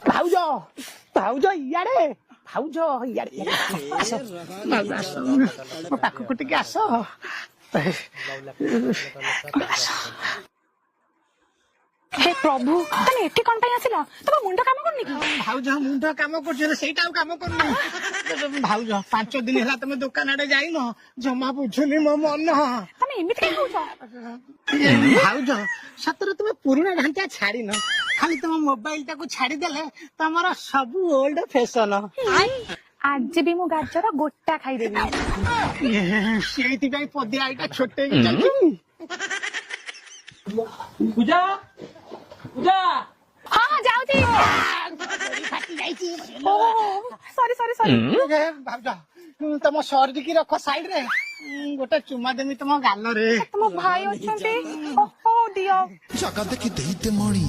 भाउज भाउज इयाडे भाउज इयाडे पाखକୁ ଟିକେ ଆସ। हे प्रभु तने एठी कोन पई आसिला तब मुंड काम करनी की भाउज मुंड काम କରୁଛ ସେଇଟା ଆଉ କାମ କରୁନି। ଭାଉଜ 5 ଦିନ ହେଲା ତମେ ଦୋକାନ ଆଡେ ଯାଇନ ଜମା ବୁଝୁନି ମୋ ମନ। तने एमित के कहउछ ଭାଉଜ ସତରେ ତୁମେ ପୁରୁଣା ଢାଞ୍ଚା ଛାଡିନ ଖାଲି ତମ ମୋବାଇଲ ଟାକୁ ଛାଡିଦେଲେ ତମର ସବୁ ଓଲ୍ଡ ଫ୍ୟାସନ। आज भी मु गाजर गोटा खाई देबी ସେଇଥିପାଇଁ ପଦିଆ ଏଇଟା ଛୋଟେଇକି ଚାଲିଛି। पूजा पूजा हां हां जाऊ जी ओ सॉरी सॉरी सॉरी ଭାଉଜ ତମ ସର୍ଜିକି ରଖ ସାଇଡ ରେ ଗୋଟେ ଚୁମା ଦେମି ତମ ଗାଲରେ। तुम भाई अछंती ओ दियो जगह देखी देते मणि